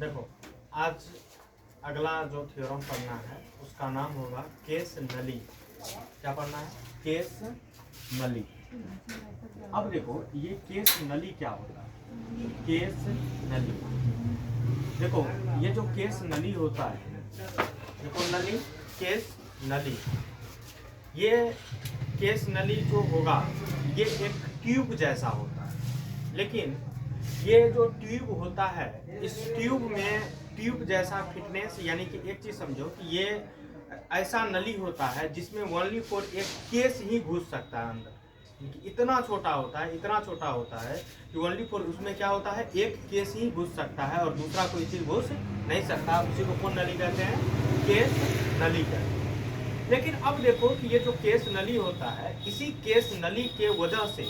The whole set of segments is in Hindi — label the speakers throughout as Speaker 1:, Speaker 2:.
Speaker 1: देखो आज अगला जो थ्योरम पढ़ना है उसका नाम होगा केस नली। क्या पढ़ना है? केस नली। अब देखो ये केस नली क्या होता है? केस नली, देखो ये जो केस नली होता है, देखो नली, केस नली, ये केस नली जो होगा ये एक ट्यूब जैसा होता है। लेकिन ये जो ट्यूब होता है, इस ट्यूब में ट्यूब जैसा फिटनेस, यानी कि एक चीज समझो कि ये ऐसा नली होता है जिसमें ओनली फॉर एक केस ही घुस सकता है अंदर। इतना छोटा होता है, इतना छोटा होता है कि ओनली फॉर उसमें क्या होता है, एक केस ही घुस सकता है और दूसरा कोई चीज घुस नहीं सकता। उसी को कौन नली कहते हैं? केस नली कहते हैं। लेकिन अब देखो कि ये जो केस नली होता है, इसी केस नली के वजह से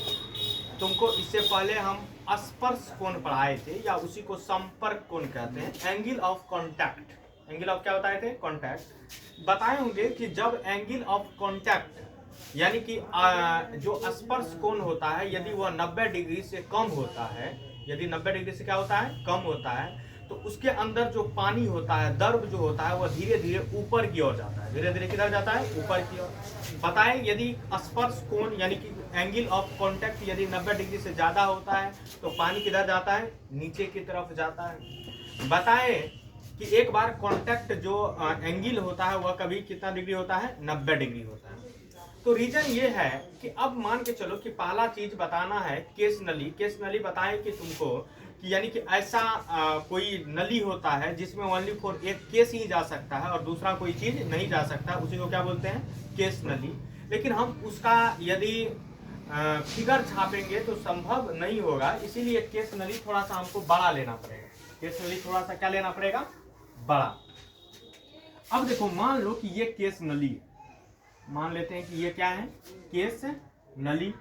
Speaker 1: तुमको इससे पहले हम स्पर्श कोण पढ़ाए थे, या उसी को संपर्क कोण कहते हैं, angle of contact. Angle of क्या बताए थे? कॉन्टैक्ट। बताए होंगे कि जब एंगल ऑफ कॉन्टैक्ट यानी कि जो स्पर्श कोण होता है, यदि वह 90 डिग्री से कम होता है, यदि 90 डिग्री से क्या होता है? कम होता है, तो उसके अंदर जो पानी होता है, द्रव जो होता है, वह धीरे धीरे ऊपर की ओर जाता है। धीरे धीरे किधर जाता है? ऊपर की ओर। बताएं यदि स्पर्श कोण यानी कि एंगल ऑफ कॉन्टैक्ट यदि 90 डिग्री से ज्यादा होता है तो पानी किधर जाता है? नीचे की तरफ जाता है। बताएं कि एक बार कॉन्टैक्ट जो एंगल होता है वह कभी कितना डिग्री होता है? 90 डिग्री होता है। तो रीजन ये है कि अब मान के चलो कि पहला चीज बताना है केस नली। केस नली बताएं कि तुमको कि यानी कि ऐसा कोई नली होता है जिसमें ओनली फॉर एक केस ही जा सकता है और दूसरा कोई चीज नहीं जा सकता, उसी को क्या बोलते हैं? केस नली। लेकिन हम उसका यदि फिगर छापेंगे तो संभव नहीं होगा, इसीलिए केस नली थोड़ा सा हमको बड़ा लेना पड़ेगा। केस नली थोड़ा सा क्या लेना पड़ेगा? बड़ा। अब देखो मान लो कि ये केस नली है, मान लेते हैं कि ये क्या है? केस नली।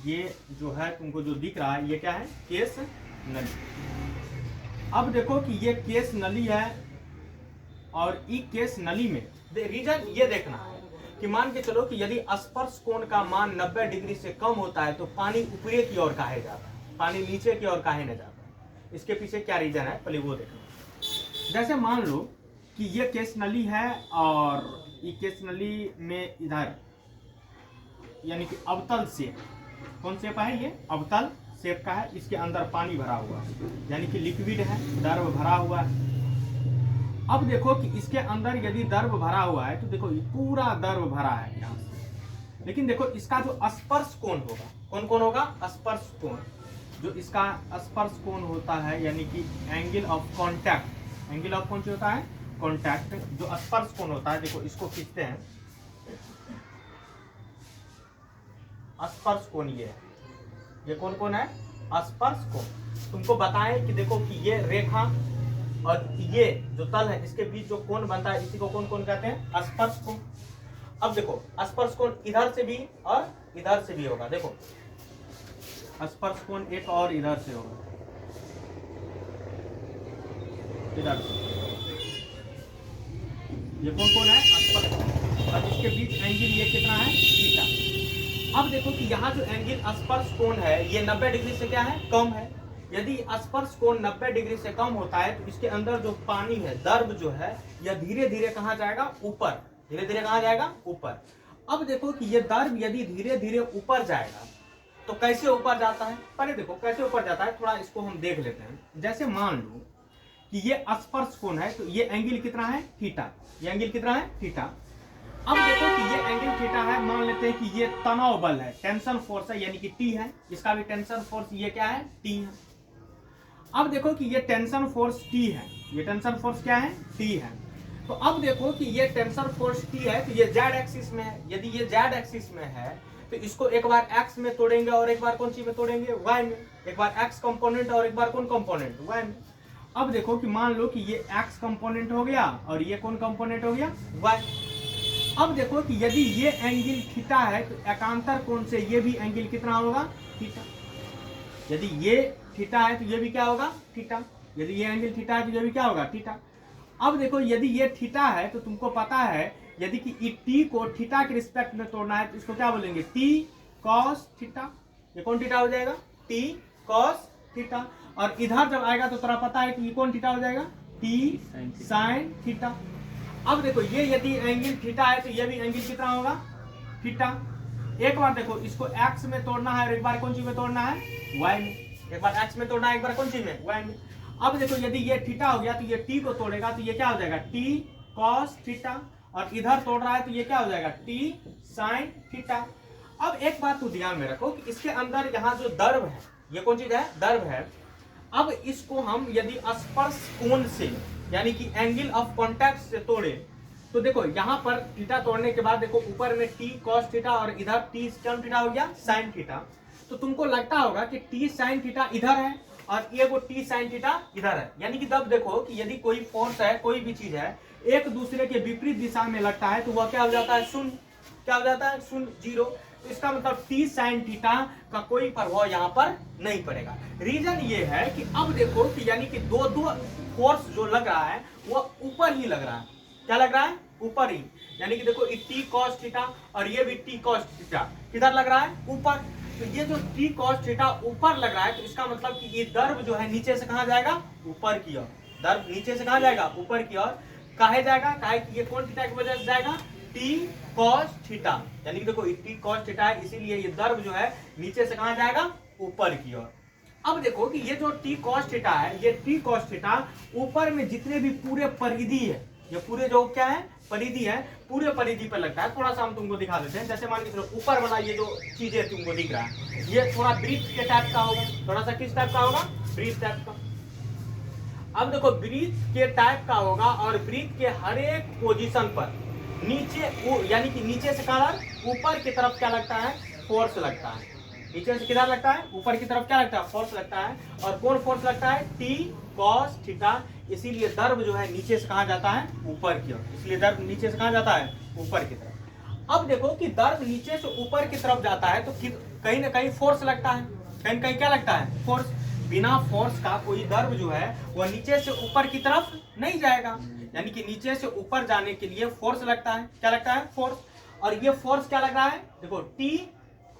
Speaker 1: ये जो है तुमको जो दिख रहा है ये क्या है? केस नली। अब देखो कि ये केस नली है और इस केस नली में रीजन ये देखना है कि मान के चलो कि यदि स्पर्श कोण का मान 90 डिग्री से कम होता है तो पानी ऊपरी की ओर काहे जाता है, पानी नीचे की ओर काहे न जाता है? इसके पीछे क्या रीजन है पहले वो देखना। जैसे मान लो कि ये केस नली है और ये केस नली में इधर यानी कि अवतल शेप, कौन शेप है? ये अवतल शेप का है। इसके अंदर पानी भरा हुआ है, यानी कि लिक्विड है, द्रव भरा हुआ है। अब देखो कि इसके अंदर यदि द्रव भरा हुआ है तो देखो ये पूरा द्रव भरा है यहाँ से। लेकिन देखो इसका जो स्पर्श कोण होगा, कौन कौन होगा? स्पर्श कोण। जो इसका स्पर्श कोण होता है यानी कि angle of contact, angle of कौन सी होता है? कॉन्टैक्ट। जो स्पर्श कोण होता है, देखो इसको खींचते हैं, स्पर्श कोण ये कौन कौन है? स्पर्श कोण। तुमको बताएं कि देखो कि ये रेखा और ये जो तल है इसके बीच जो कोण बनता है इसी को कौन कौन कहते हैं? स्पर्श कोण। अब देखो स्पर्श कोण इधर से भी और इधर से भी होगा। देखो स्पर्श कोण एक और इधर से होगा, इधर से। ये कौन कौन है? स्पर्श कोण। और इसके बीच एंगल ये कितना है? थीटा। अब देखो कि यहाँ जो एंगल स्पर्श कोण है ये 90 डिग्री से क्या है? कम है। यदि स्पर्श कोण 90 डिग्री से कम होता है तो इसके अंदर जो पानी है, द्रव जो है, यह धीरे धीरे कहाँ जाएगा? ऊपर। धीरे धीरे कहाँ जाएगा? ऊपर। अब देखो कि ये द्रव यदि धीरे धीरे ऊपर जाएगा तो कैसे ऊपर जाता है? पहले देखो कैसे ऊपर जाता है, थोड़ा इसको हम देख लेते हैं। जैसे मान लो कि ये स्पर्श कोण है तो ये एंगल कितना है? थीटा। ये एंगल कितना है? थीटा। अब देखो कि ये एंगल थीटा है, मान लेते हैं कि ये तनाव बल है, टेंशन फोर्स है, यानी कि टी है। इसका भी टेंशन फोर्स ये क्या है? टी है। अब देखो कि ये टेंशन फोर्स टी है, ये टेंशन फोर्स क्या है? टी है। तो अब देखो कि ये टेंशन फोर्स टी है तो ये जेड एक्सिस में है। यदि ये जेड एक्सिस में है तो इसको एक बार एक्स में तोड़ेंगे और एक बार कौन सी में तोड़ेंगे? वाई में। एक बार एक्स कंपोनेंट और एक बार कौन कंपोनेंट? वाई में। अब देखो कि मान लो कि ये एक्स कंपोनेंट हो गया और ये कौन कंपोनेंट हो गया? वाई। अब देखो कि यदि ये एंगल थीटा है तो एकांतर कोण से ये भी एंगल कितना होगा? थीटा। यदि ये थीटा है तो ये भी क्या होगा? थीटा। यदि ये एंगल थीटा है तो ये भी क्या होगा? थीटा। अब देखो यदि ये थीटा है तो तुमको पता है यदि कि टी को थीटा के रिस्पेक्ट में तोड़ना है तो इसको क्या बोलेंगे? T cos theta. ये कौन थीटा हो जाएगा? टी कॉस थीटा, और इधर जब आएगा तो तेरा पता है कि ये कौन थीटा हो जाएगा, टी साइन थीटा। अब देखो ये यदि एंगल थीटा है तो ये भी एंगल कितना होगा, थीटा। एक बार देखो इसको एक्स में तोड़ना है और एक बार कौन सी में तोड़ना है, वाई में। एक बार एक्स में तोड़ना है, एक बार कौन सी में, वाई में। अब देखो यदि ये थीटा हो गया तो ये टी को तोड़ेगा तो ये क्या हो जाएगा, टी कॉस थीटा, और इधर तोड़ रहा है तो ये क्या हो जाएगा, टी साइन थीटा। अब एक बात तो ध्यान में रखो कि इसके अंदर यहाँ जो दर्व है, ये कौन चीज है, दर्व है। अब इसको हम यदि स्पर्श कोण से यानी कि एंगल ऑफ कॉन्टैक्ट से तोड़े तो देखो यहाँ पर थीटा तोड़ने के बाद देखो ऊपर में टी कॉस थीटा और इधर टी टर्म थीटा हो गया साइन थीटा। तो तुमको लगता होगा कि टी साइन थीटा इधर है और ये वो टी साइन थीटा इधर है, यानी कि तब देखो कि यदि कोई फोर्स है, कोई भी चीज है, एक दूसरे के विपरीत दिशा में लगता है तो वह क्या हो जाता है, शून्य। क्या हो जाता है, शून्य, जीरो। तो इसका मतलब टी साइन थीटा का कोई प्रभाव यहाँ पर नहीं पड़ेगा। रीजन ये है कि अब देखो कि यानी कि दो फोर्स जो लग रहा है वह ऊपर ही लग रहा है। क्या लग रहा है, ऊपर ही। यानी कि देखो टी कॉस थीटा और ये भी टी कॉस थीटा किधर लग रहा है, ऊपर। तो ये जो टी कॉस थीटा ऊपर लग रहा है तो इसका मतलब कि ये दर्व जो है नीचे से कहां जाएगा, ऊपर की ओर। दर्व नीचे से कहां जाएगा, ऊपर की ओर। काहे जाएगा, काहे कि ये कौन थीटा की वजह से जाएगा, टी कॉस थीटा। यानी कि देखो टी कॉस थीटा है इसीलिए ये दर्व जो है नीचे से कहां जाएगा, ऊपर की ओर। अब देखो कि ये जो टी कॉस थीटा है, ये टी कॉस थीटा ऊपर में जितने भी पूरे परिधि है, ये पूरे जो क्या है, परिधि है, पूरे परिधि पर लगता है। थोड़ा सा हम तुमको दिखा देते हैं। जैसे मान के चलो ऊपर वाला ये जो चीजें तुमको दिख रहा है ये थोड़ा वृत्त के टाइप का होगा। थोड़ा सा किस टाइप का होगा, वृत्त टाइप का। अब देखो वृत्त के टाइप का होगा और वृत्त के हर एक पोजीशन पर नीचे यानी कि नीचे से कारण ऊपर की तरफ क्या लगता है, फोर्स लगता है। नीचे से किधर लगता है, ऊपर की तरफ क्या लगता है, फोर्स लगता है। और कौन फोर्स लगता है, टी कॉस थीटा। इसीलिए दर्व जो है नीचे से कहा जाता है, ऊपर की ओर। इसलिए दर्व नीचे से कहा जाता है, ऊपर की तरफ। अब देखो कि दर्व नीचे से ऊपर की तरफ जाता है तो कहीं ना कहीं फोर्स लगता है। कहीं कहीं क्या लगता है, फोर्स। बिना फोर्स का कोई दर्व जो है वह नीचे से ऊपर की तरफ नहीं जाएगा। यानी कि नीचे से ऊपर जाने के लिए फोर्स लगता है। क्या लगता है, फोर्स। और ये फोर्स क्या लग रहा है, देखो टी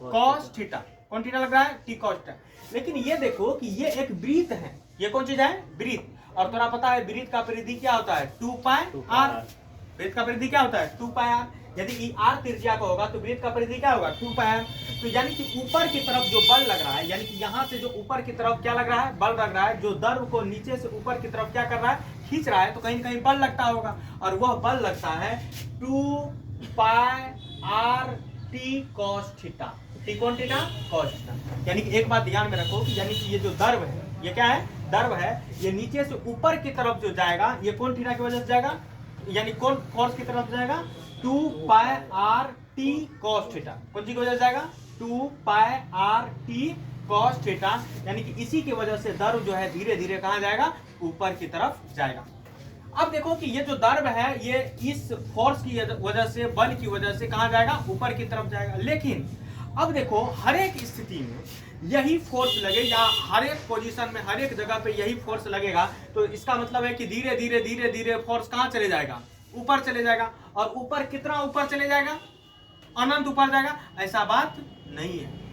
Speaker 1: कॉस थीटा। कौन थीटा लग रहा है, टी कॉस थीटा। लेकिन ये देखो कि ये एक वृत्त है। ये कौन चीज है, वृत्त। और थोड़ा पता है वृत्त का परिधि क्या होता है, 2 पाई आर। वृत्त का परिधि क्या होता है, 2 पाई आर। यदि आर त्रिज्या का होगा तो वृत्त का परिधि क्या होगा, 2 पाई आर। तो यानी कि ऊपर की तरफ जो बल लग रहा है, यानी कि यहाँ से जो ऊपर की तरफ क्या लग रहा है, बल लग रहा है, जो दर्व को नीचे से ऊपर की तरफ क्या कर रहा है, खींच रहा है, तो कहीं कहीं बल लगता होगा। और वह बल लगता है 2 pi R T cos theta. T कौन थीटा, कॉस थीटा। यानी कि एक बात ध्यान में रखो कि यानी कि ये जो दर्व है, ये क्या है, दर्व है, ये नीचे से ऊपर की तरफ जो जाएगा ये कौन थीटा की वजह से जाएगा, यानी कौन फोर्स की तरफ जाएगा, 2 pi R T cos theta. कौन सी की वजह से जाएगा, 2 pi R T cos theta. यानी कि इसी की वजह से दर्व जो है धीरे धीरे कहां जाएगा, ऊपर की तरफ जाएगा। अब देखो कि ये जो दर्व है ये इस फोर्स की वजह से, बल की वजह से कहां जाएगा, ऊपर की तरफ जाएगा। लेकिन अब देखो हर एक स्थिति में यही फोर्स लगे, या हर एक पोजीशन में हर एक जगह पे यही फोर्स लगेगा, तो इसका मतलब है कि धीरे धीरे धीरे धीरे फोर्स कहां चले जाएगा, ऊपर चले जाएगा। और ऊपर कितना ऊपर चले जाएगा, अनंत ऊपर जाएगा, ऐसा बात नहीं है।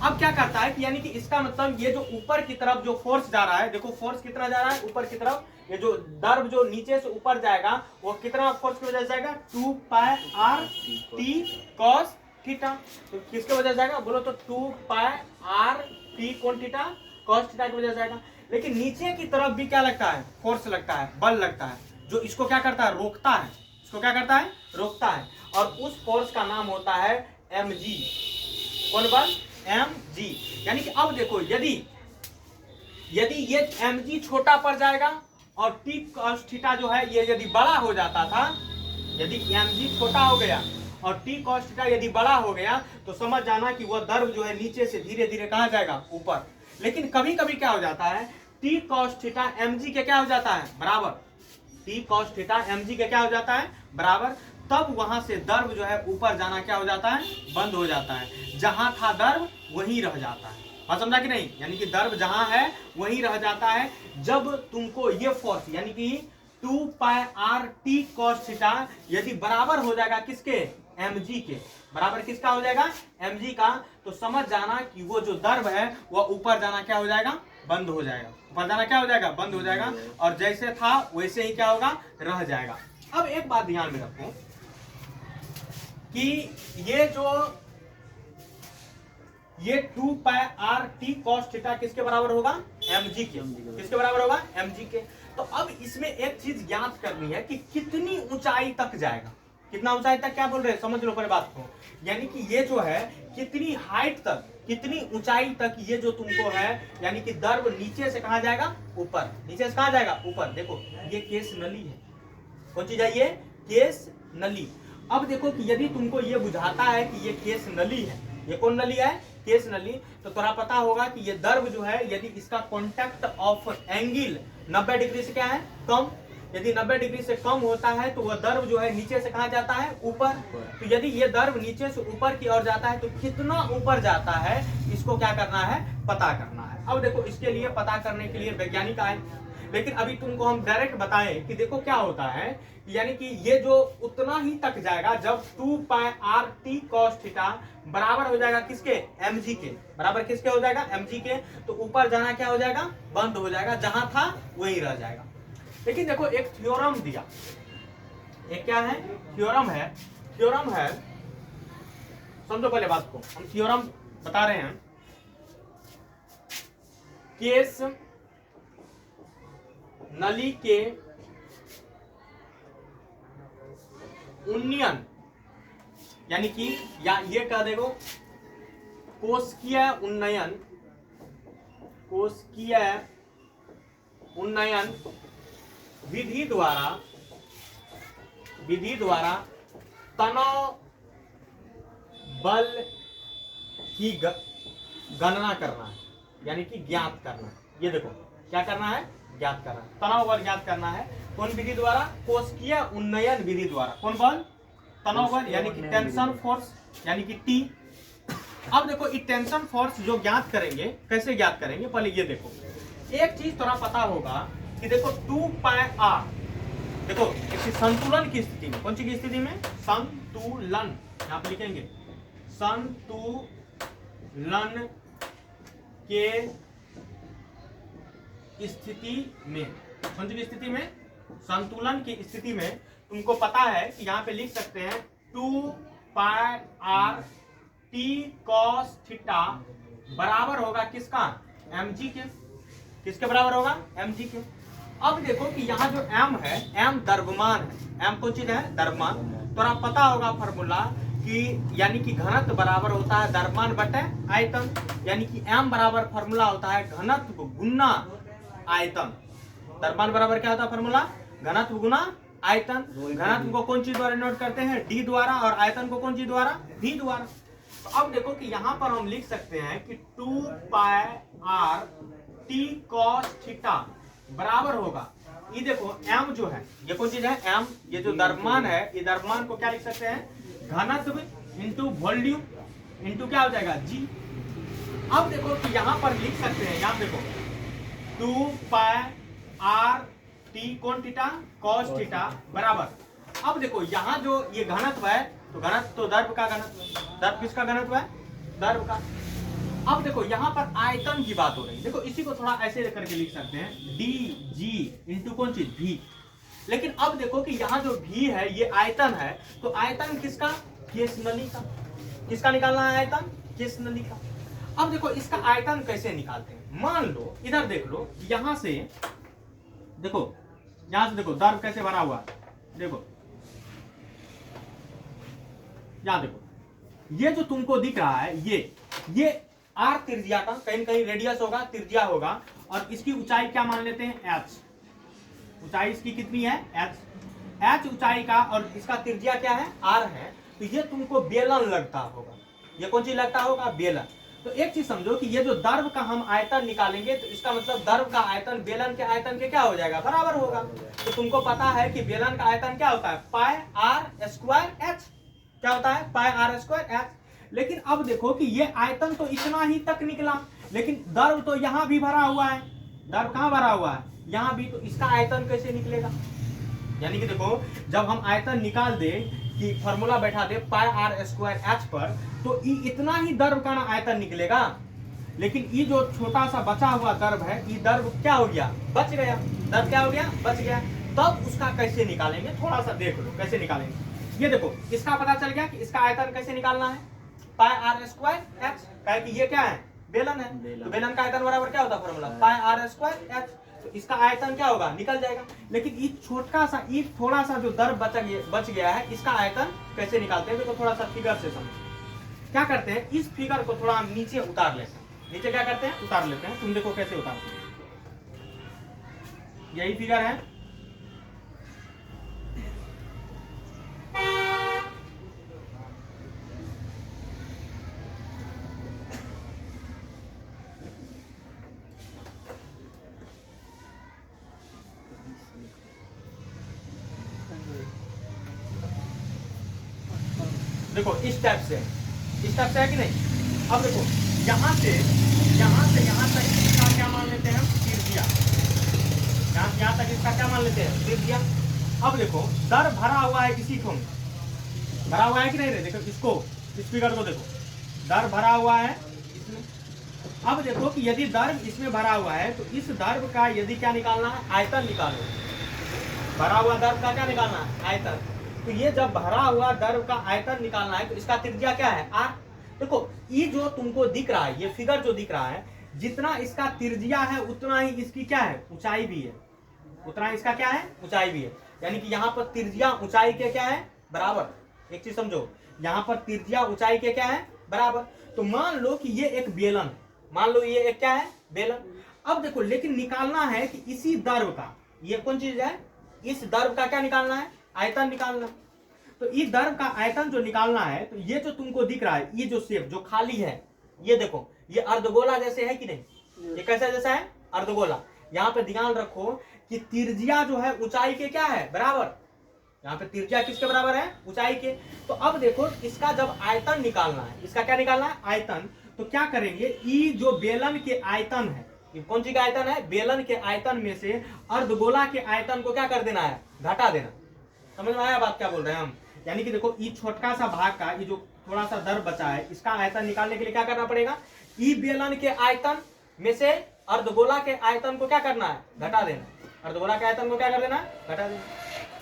Speaker 1: अब क्या करता है कि यानी कि इसका मतलब ये जो ऊपर की तरफ जो फोर्स जा रहा है, देखो फोर्स कितना जा रहा है ऊपर की तरफ, ये जो दर्व जो नीचे से ऊपर जाएगा वो कितना फोर्स की वजह से जाएगा, 2 pi R T cos theta. तो किसके वजह से जाएगा, बोलो तो 2 पाई आर टी कौन थीटा, कॉस थीटा की वजह से जाएगा। लेकिन नीचे की तरफ भी क्या लगता है, फोर्स लगता है, बल लगता है, जो इसको क्या करता है, रोकता है। इसको क्या करता है, रोकता है। और उस फोर्स का नाम होता है mg। कौन बल, mg। यानी कि अब देखो यदि ये mg छोटा पड़ जाएगा और टी कॉस थीटा जो है ये यदि बड़ा हो जाता था, यदि mg छोटा हो गया और टी कॉस थीटा यदि बड़ा हो गया तो समझ जाना कि वह दर्व जो है नीचे से धीरे धीरे कहां जाएगा, ऊपर। लेकिन कभी कभी क्या हो जाता है, टी कॉस थीटा mg के क्या हो जाता है, बराबर। टी कॉस थीटा mg के क्या हो जाता है, बराबर। तब वहां से दर्व जो है ऊपर जाना क्या हो जाता है, बंद हो जाता है। जहां था दर्व वहीं रह जाता है। बात समझा कि नहीं, यानी कि दर्व जहां है वहीं रह जाता है। जब तुमको ये फोर्स यानी कि 2 pi R T cos theta यदि बराबर हो जाएगा किसके, mg के, बराबर किसका हो जाएगा, mg का, तो समझ जाना कि वो जो दर्व है वह ऊपर जाना क्या हो जाएगा, बंद हो जाएगा, ऊपर जाना क्या हो जाएगा, बंद हो जाएगा, और जैसे था वैसे ही क्या होगा, रह जाएगा। अब एक बात ध्यान में रखो कि ये 2 pi R T cos theta किसके बराबर होगा, mg के। किसके बराबर होगा, mg के। तो अब इसमें एक चीज ज्ञात करनी है कि कितनी ऊंचाई तक जाएगा, कितना ऊंचाई तक, क्या बोल रहे हैं, समझ लो पहले बात को। यानी कि ये जो है कितनी हाइट तक, कितनी ऊंचाई तक ये जो तुमको है, यानी कि दर्व नीचे से कहां जाएगा, ऊपर, नीचे से कहां जाएगा, ऊपर। देखो ये केस नली है, कौन चीज है ये, केस नली। अब देखो कि यदि तुमको ये बुझाता है कि ये केस नली है, ये कौन नली है, केस नली, तो थोड़ा पता होगा कि ये दर्व जो है यदि इसका कॉन्टैक्ट ऑफ एंगल 90 डिग्री से क्या है, कम, यदि 90 डिग्री से कम होता है तो वह दर्व जो है नीचे से कहां जाता है, ऊपर। तो यदि ये दर्व नीचे से ऊपर की ओर जाता है तो कितना ऊपर जाता है, इसको क्या करना है, पता करना है। अब देखो इसके लिए पता करने के लिए वैज्ञानिक आए, लेकिन अभी तुमको हम डायरेक्ट बताएं कि देखो क्या होता है, यानी कि ये जो उतना ही तक जाएगा जब 2 pi R T cos theta बराबर हो जाएगा किसके, mg के, बराबर किसके हो जाएगा, mg के। तो ऊपर जाना क्या हो जाएगा, बंद हो जाएगा, जहां था वही रह जाएगा। लेकिन देखो एक थ्योरम दिया, एक क्या है, थ्योरम है, थ्योरम है, समझो पहले बात को, हम थ्योरम बता रहे हैं। केस नली के उन्नयन, यानी कि या ये कह देगो कोशिकीय उन्नयन, कोशिकीय उन्नयन विधि द्वारा तनाव बल की गणना करना है, यानी कि ज्ञात करना है। ये देखो क्या करना है, ज्ञात करना है, तनाव बल ज्ञात करना है। कौन विधि द्वारा, कोशिकीय उन्नयन विधि द्वारा। कौन बल, तनाव बल, यानी कि टेंशन फोर्स, यानी कि टी। अब देखो ये टेंशन फोर्स जो ज्ञात करेंगे, कैसे ज्ञात करेंगे, पहले ये देखो एक चीज थोड़ा पता होगा कि देखो 2 पाई आर, देखो एक संतुलन की स्थिति में, कौन सी की स्थिति में, संतुलन, यहां पे लिखेंगे संतुलन के स्थिति में, कौन सी स्थिति में, संतुलन की स्थिति में तुमको पता है कि यहां पे लिख सकते हैं 2 pi R T cos theta बराबर होगा किसका, mg के। किसके बराबर होगा, mg के। अब देखो कि यहाँ जो m है, m द्रव्यमान है, m कौन चीज है, द्रव्यमान। तो पता होगा फॉर्मूला कि यानी कि घनत्व बराबर होता है द्रव्यमान बटे आयतन, यानी कि m बराबर फॉर्मूला होता है घनत्व गुना आयतन। द्रव्यमान बराबर क्या होता है फॉर्मूला, घनत्व गुना आयतन। घनत्व को कौन चीज द्वारा नोट करते हैं, d द्वारा, और आयतन को कौन चीज द्वारा, v द्वारा। तो अब देखो कि यहाँ पर हम लिख सकते हैं कि 2 pi R T cos theta बराबर होगा, ये देखो m जो है, ये कौन चीज है, m, ये जो द्रव्यमान है, ये द्रव्यमान को क्या लिख सकते हैं, घनत्व इंटू वॉल्यूम इंटू क्या हो जाएगा, g। अब देखो कि यहाँ पर लिख सकते हैं, यहाँ देखो 2 पाई आर टी कौन थीटा, कॉस थीटा बराबर। अब देखो यहाँ जो ये घनत्व है, तो घनत्व तो द्रव्य का घनत्व, द्रव्य किसका घनत्व है, द्रव्य का। अब देखो यहाँ पर आयतन की बात हो रही है, देखो इसी को थोड़ा ऐसे करके लिख सकते हैं डी जी इंटू कौन चीज, भी। लेकिन अब देखो कि यहाँ जो भी है ये आयतन है, तो आयतन किसका, केस नली का। किसका निकालना है आयतन, केस नली का। अब देखो इसका आयतन कैसे निकालते हैं, मान लो इधर देख लो, यहाँ से देखो, यहाँ से देखो द्रव्य कैसे भरा हुआ है, देखो यहाँ देखो ये जो तुमको दिख रहा है, ये आर त्रिज्या का, कहीं कहीं रेडियस होगा, त्रिज्या होगा, और इसकी ऊंचाई क्या मान लेते हैं, h। ऊंचाई इसकी कितनी है, h ऊंचाई का, और इसका त्रिज्या क्या है, r है। तो ये तुमको बेलन लगता होगा, ये कौन चीज लगता होगा, बेलन। तो एक चीज समझो कि ये जो द्रव्य का हम आयतन निकालेंगे, तो इसका मतलब द्रव्य का आयतन बेलन के आयतन के क्या हो जाएगा, बराबर होगा। तो तुमको पता है कि बेलन का आयतन क्या होता है, पाई आर स्क्वायर h, क्या होता है, पाई आर स्क्वायर h। लेकिन अब देखो कि ये आयतन तो इतना ही तक निकला, लेकिन द्रव्य तो यहाँ भी भरा हुआ है, द्रव्य कहाँ भरा हुआ है, यहाँ भी। तो इसका आयतन कैसे निकलेगा, यानी कि देखो जब हम आयतन निकाल दे कि फॉर्मूला बैठा दे पाई आर स्क्वायर h पर, तो इतना ही द्रव्य का आयतन निकलेगा। लेकिन ये जो छोटा सा बचा हुआ दर्भ है, ये दर्भ क्या हो गया, बच गया। दर्भ क्या हो गया, बच गया। तब उसका कैसे निकालेंगे, थोड़ा सा देख लो कैसे निकालेंगे। ये देखो, इसका पता चल गया कि इसका आयतन कैसे निकालना है, पाई आर स्क्वायर एच, कहे कि ये क्या है, बेलन है। तो बेलन का आयतन बराबर क्या होता है formula, pi are square h. तो इसका आयतन क्या होगा, निकल जाएगा। लेकिन ये छोटा सा, ये थोड़ा सा जो दर्भ बच गया है, इसका आयतन कैसे निकालते हैं, देखो थोड़ा सा फिगर से समझो। क्या करते हैं, इस फिगर को थोड़ा नीचे उतार लेते हैं। नीचे क्या करते हैं, उतार लेते हैं। तुम देखो कैसे उतारते हैं, यही फिगर है। देखो इस टाइप से है कि नहीं। अब देखो यहाँ से यहाँ तक इसका क्या मान लेते हैं हम, त्रिज्या। यहाँ तक इसका क्या मान लेते हैं, त्रिज्या। अब देखो दर भरा हुआ है इसी को, भरा हुआ है कि नहीं रे, देखो इसको, इस फिगर को देखो, दर भरा हुआ है इसमें। अब देखो कि यदि दर्भ इसमें भरा हुआ है तो इस दर्भ का यदि क्या निकालना है, आयतन निकालो। भरा हुआ दर्भ का क्या निकालना है, आयतन। तो ये जब भरा हुआ दर्भ का आयतन निकालना है तो इसका त्रिज्या क्या है, आर। देखो ये जो तुमको दिख रहा है, ये फिगर जो दिख रहा है, जितना इसका त्रिज्या है उतना ही इसकी क्या है, ऊंचाई भी है। उतना इसका क्या है, ऊंचाई भी है। यानी कि यहाँ पर त्रिज्या ऊंचाई के क्या है, बराबर। एक चीज समझो, यहाँ पर त्रिज्या ऊंचाई के क्या है, बराबर। तो मान लो कि ये एक बेलन, मान लो ये एक क्या है, बेलन। अब देखो लेकिन निकालना है कि इसी दर्भ का, ये कौन चीज है, इस दर्भ का क्या निकालना है, आयतन निकालना। तो इस दर्भ का आयतन जो निकालना है, तो ये जो तुमको दिख रहा है, ये जो शेप जो खाली है, ये देखो ये अर्धगोला जैसे है कि नहीं, ये कैसा जैसा है, अर्धगोला। यहाँ पे ध्यान रखो कि त्रिज्या जो है ऊंचाई के क्या है, बराबर। यहाँ पे त्रिज्या किसके बराबर है, ऊंचाई के। तो अब देखो इसका जब आयतन निकालना है, इसका क्या निकालना है, आयतन। तो क्या करेंगे, ये जो बेलन के आयतन है, ये कौन सी का आयतन है, बेलन के आयतन में से अर्धगोला के आयतन को क्या कर देना है, घटा देना। समझ में आया बात क्या बोल रहे हैं हम। यानी कि देखो ये छोटा सा भाग का, ये जो थोड़ा सा दर्भ बचा है, इसका आयतन निकालने के लिए क्या करना पड़ेगा, ई बेलन के आयतन में से अर्धगोला के आयतन को क्या करना है, घटा देना। अर्धगोला के आयतन को क्या कर देना, घटा देना।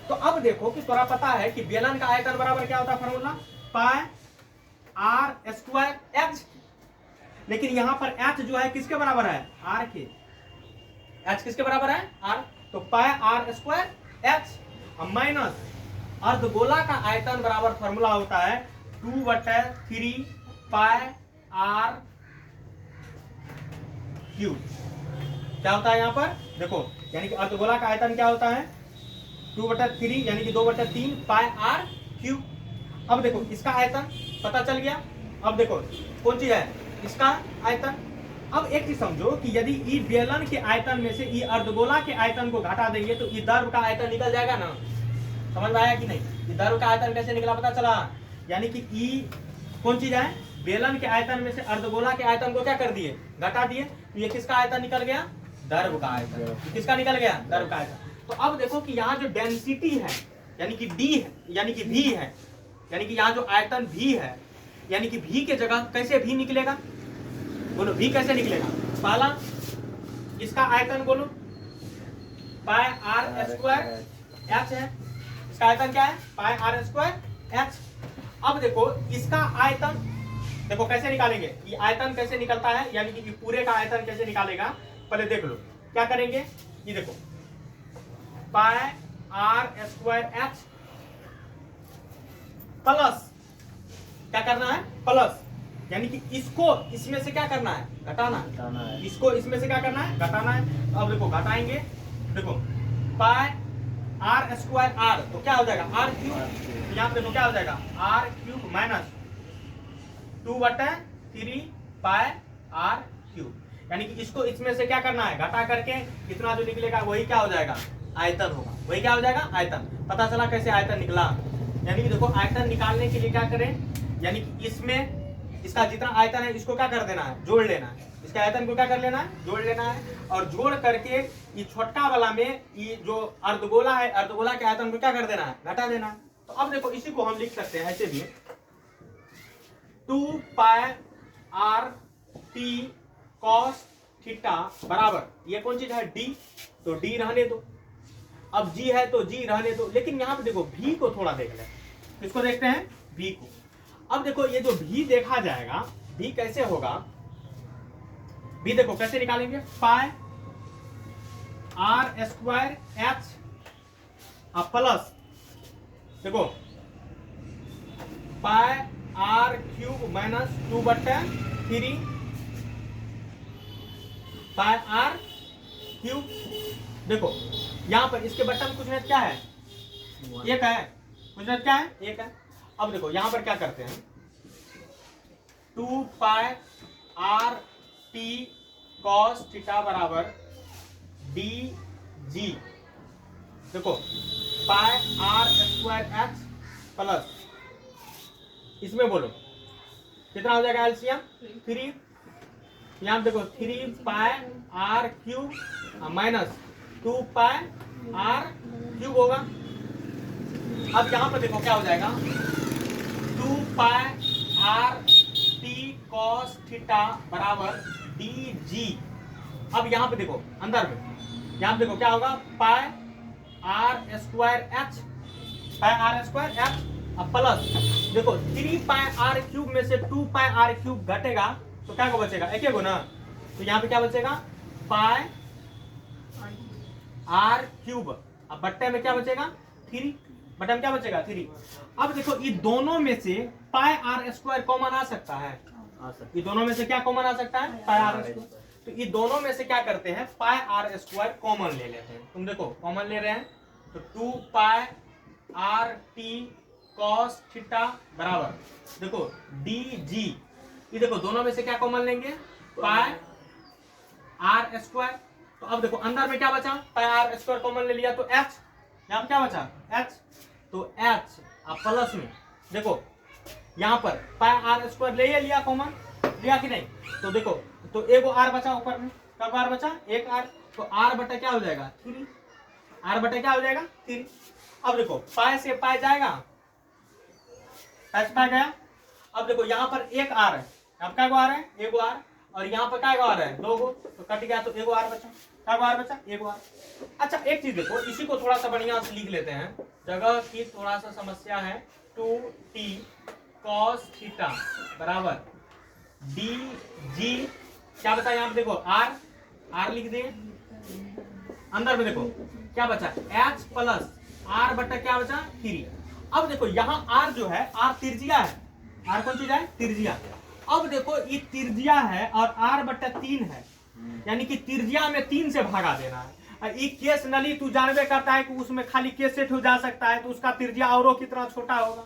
Speaker 1: तो अब देखो कि थोड़ा पता है कि बेलन का आयतन बराबर क्या होता है, formula pi are square h. लेकिन यहां पर एच जो है किसके बराबर है, आर के। एच किसके बराबर है, आर। तो पाई आर स्क्वायर एच माइनस अर्धगोला का आयतन बराबर फॉर्मूला होता है 2/3 पाई आर क्यूब। क्या होता है यहाँ पर देखो, यानी कि अर्धगोला का आयतन क्या होता है, 2/3 यानी कि 2/3 पाई आर क्यूब। अब देखो इसका आयतन पता चल गया। अब देखो कौन चीज है, इसका आयतन। अब एक चीज समझो कि यदि ई बेलन के आयतन में से ई अर्धगोला के आयतन को घटा देंगे तो ई दर्भ का आयतन निकल जाएगा ना। समझ में आया कि नहीं, ई दर्भ का आयतन कैसे निकला पता चला। यानी कि ई कौन चीज है, बेलन के आयतन में से अर्धगोला के आयतन को क्या कर दिए, घटा दिए। तो ये किसका आयतन निकल गया, दर्भ का आयतन। किसका निकल गया, दर्भ का आयतन। तो अब देखो कि यहाँ जो डेंसिटी है, यानी कि डी है, यानी कि भी है, यानी कि यहाँ जो आयतन भी है, यानी कि भी के जगह कैसे भी निकलेगा, बोलो भी कैसे निकलेगा। पहला इसका आयतन बोलो, पाई आर स्क्वायर एच है। इसका आयतन क्या है, पाई आर स्क्वायर एच। अब देखो इसका आयतन देखो कैसे निकालेंगे, ये आयतन कैसे निकलता है, यानी कि पूरे का आयतन कैसे निकालेगा, पहले देख लो। क्या करेंगे, ये देखो pi are square H plus, क्या करना है, प्लस, यानी कि इसको इसमें से क्या करना है, घटाना है। इसको इसमें से क्या करना है, घटाना है। अब देखो घटाएंगे, देखो पाई आर स्क्वायर आर, तो क्या हो जाएगा आर क्यूब। यहाँ पे देखो क्या हो जाएगा, R cube minus 2/3 pi R cube. यानी कि इसको इसमें से क्या करना है, घटा करके इतना जो निकलेगा वही क्या हो जाएगा, आयतन होगा। वही क्या हो जाएगा, आयतन। पता चला कैसे आयतन निकला। यानी कि देखो आयतन निकालने के लिए क्या करें, यानी कि इसमें इसका जितना आयतन है इसको क्या कर देना है, जोड़ लेना है। इसके आयतन को क्या कर लेना है, जोड़ लेना है। और जोड़ करके ये छोटा वाला में ये जो अर्धगोला है, अर्धगोला के आयतन को क्या कर देना है, घटा देना है। तो अब देखो इसी को हम लिख सकते हैं ऐसे भी, 2 pi R T cos theta बराबर, ये कौन चीज है, डी, तो डी रहने दो, अब जी है तो जी रहने दो, लेकिन यहाँ पे देखो भी को थोड़ा देख ले, किसको देखते हैं, भी को। अब देखो ये जो भी देखा जाएगा, भी कैसे होगा, भी देखो कैसे निकालेंगे, pi are square H plus देखो pi R cube minus 2/3 pi R cube. देखो यहां पर इसके बट्टा में कुछ नहीं, क्या है, एक है, कुछ नहीं क्या है, एक है। अब देखो यहां पर क्या करते हैं, 2 pi R T cos theta बराबर डी जी, देखो pi are square H plus, इसमें बोलो कितना हो जाएगा एलसीएम 3, यहां देखो 3 pi R cube minus 2 pi R cube होगा। अब यहां पर देखो क्या हो जाएगा, 2 pi R T cos theta बराबर डी जी। अब यहां पे देखो अंदर में, यहां पे देखो क्या होगा, pi are square h, pi are square H plus देखो 3 पाई आर क्यूब में से 2 पाई आर क्यूब घटेगा तो क्या को बचेगा, एक को ना, तो यहाँ पे क्या बचेगा, पाई आर क्यूब, अब बट्टे में क्या बचेगा 3, बट्टे में क्या बचेगा 3। अब देखो ये दोनों में से पाई आर स्क्वायर कॉमन आ सकता है, ये दोनों में से क्या कॉमन आ सकता है, पाई आर स्क्वायर, तो ये दोनों में से क्या करते हैं, पाई आर स्क्वायर कॉमन ले लेते हैं। तुम देखो कॉमन ले रहे हैं तो 2 pi R T cos theta बराबर देखो डी जी, ये देखो दोनों में से क्या कॉमन लेंगे, पाई आर स्क्वायर, तो अब देखो अंदर में क्या बचा, पाई आर स्क्वायर कॉमन ले लिया तो एच, यहाँ पे क्या बचा एच, तो एच प्लस में देखो यहाँ पर पाई आर स्क्वायर ले लिया कॉमन, लिया कि नहीं, तो देखो तो एगो आर बचा ऊपर में, कब आर बचा, एक आर, तो आर बटा क्या हो जाएगा 3, आर बटा क्या हो जाएगा 3। अब देखो पाई से पाई जाएगा, पाई से पाई गया, अब देखो यहाँ पर एक आर है, अब क्या आर है, एगो आर, और यहाँ पर क्या आर है, 2 गो, तो कट गया तो एगो आर बचा, क्या आर बचा, एगो आर। अच्छा एक चीज देखो, इसी को थोड़ा सा बढ़िया से लिख लेते हैं, जगह की थोड़ा सा समस्या है, 2t cos थीटा बराबर डी जी, क्या बचा यहाँ पे देखो आर, आर लिख दिए, अंदर में देखो क्या बचा एच प्लस आर बटा क्या बचा 3। अब देखो यहाँ आर जो है, आर त्रिज्या है, आर कौन चीज है, त्रिज्या। अब देखो ये त्रिज्या है और आर बटा 3 है, यानी कि त्रिज्या में 3 से भागा देना है। ये केस नली तू जानबे करता है कि उसमें खाली केस सेट हो जा सकता है, तो उसका त्रिज्या औरों कितना छोटा होगा,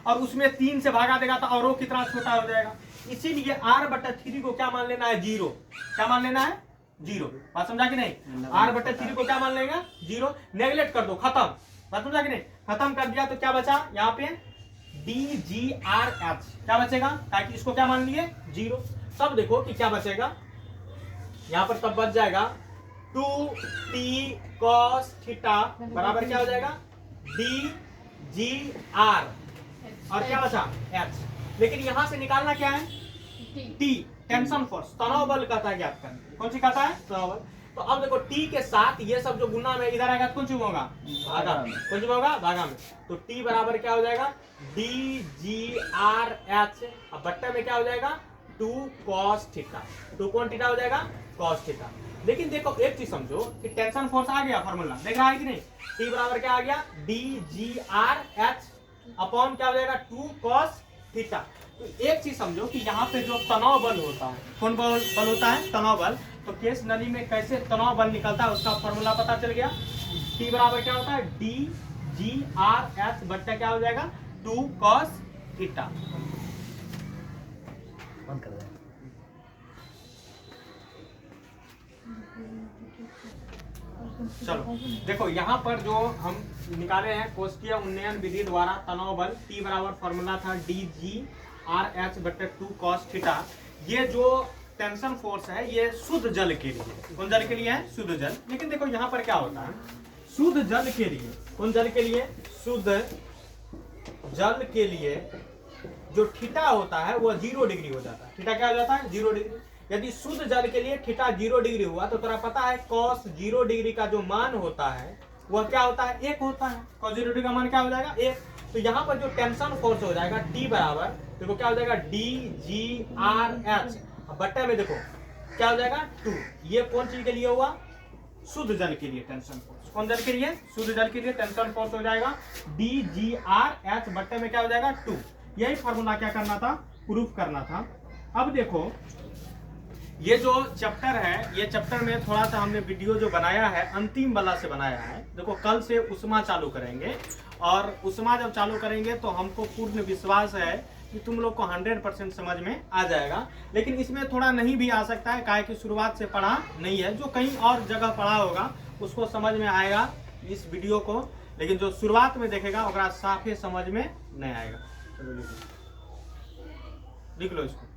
Speaker 1: और उसमें 3 से भागा देगा तो औरों कितना छोटा हो जाएगा। इसीलिए आर बटा 3 को क्या मान लेना है, 0, क्या मान लेना है 0, बात समझा कि नहीं, आर बटा 3 को क्या मान लेगा 0, नेगलेक्ट कर दो, खत्म, बात समझा कि नहीं, खत्म कर दिया तो क्या बचा यहाँ पे डी जी आर एच, क्या बचेगा, ताकि इसको क्या मान लिए 0। तब देखो कि क्या बचेगा यहाँ पर, तब बच जाएगा 2t cos थीटा बराबर क्या हो जाएगा डी जी आर, और क्या बचा h, लेकिन यहां से निकालना क्या है t, टेंशन फोर्स, तनाव बल कहता है ज्ञात करना, कौन सी कहता है, तनाव बल। तो अब देखो t के साथ ये सब जो गुना में इधर आएगा कौन सी होगा, भागा में, कौन सी होगा, भागा में, तो t बराबर क्या हो जाएगा डी जी आर एच, अब बट्टे में क्या हो जाएगा 2 cos थीटा, 2 कौन थीटा हो जाएगा cos थीटा। लेकिन देखो एक चीज समझो कि टेंशन फोर्स आ गया, फार्मूला देख रहा है कि नहीं, t बराबर क्या आ गया D G R H upon क्या हो जाएगा 2 cos थीटा। तो एक चीज समझो कि यहाँ पे जो तनाव बल होता है, कौन बल होता है, तनाव बल, तो केस नली में कैसे तनाव बल निकलता है उसका फॉर्मूला पता चल गया, t बराबर क्या होता है डी जी आर एच बट्टा क्या हो जाएगा 2 cos थीटा। चलो देखो यहाँ पर जो हम निकाले हैं कोष्ठीय उन्नयन विधि द्वारा तनाव बल, t बराबर फॉर्मूला था डी जी आर एच बटे 2 cos थीटा। ये जो टेंशन फोर्स है ये शुद्ध जल के लिए, कौन जल के लिए है, शुद्ध जल। लेकिन देखो यहाँ पर क्या होता है, शुद्ध जल के लिए, कौन जल के लिए, शुद्ध जल के लिए जो थीटा होता है वो 0 डिग्री हो जाता है, थीटा क्या हो जाता है 0 डिग्री। यदि शुद्ध जल के लिए थीटा 0 डिग्री हुआ तो तेरा पता है cos 0 डिग्री का जो मान होता है वह क्या होता है, 1 होता है। cos 0 डिग्री का मान क्या हो जाएगा, 1। तो यहाँ पर जो टेंशन फोर्स हो जाएगा T बराबर देखो क्या हो जाएगा DGRH, बट्टे में देखो क्या हो जाएगा 2। ये कौन चीज के लिए हुआ, शुद्ध जल के लिए टेंशन फोर्स। कौन जल के लिए, शुद्ध जल के लिए टेंशन फोर्स हो जाएगा DGRH बट्टे में क्या हो जाएगा 2। यही फार्मूला क्या करना था, प्रूफ करना था। अब देखो ये जो चैप्टर है, ये चैप्टर में थोड़ा सा हमने वीडियो जो बनाया है अंतिम वाला से बनाया है। देखो कल से उष्मा चालू करेंगे और उष्मा जब चालू करेंगे तो हमको पूर्ण विश्वास है कि तुम लोग को 100% समझ में आ जाएगा। लेकिन इसमें थोड़ा नहीं भी आ सकता है, काहे कि शुरुआत से पढ़ा नहीं है। जो कहीं और जगह पढ़ा होगा उसको समझ में आएगा इस वीडियो को, लेकिन जो शुरुआत में देखेगा ओकरा साफे समझ में नहीं आएगा। चलो लिख लो इसको।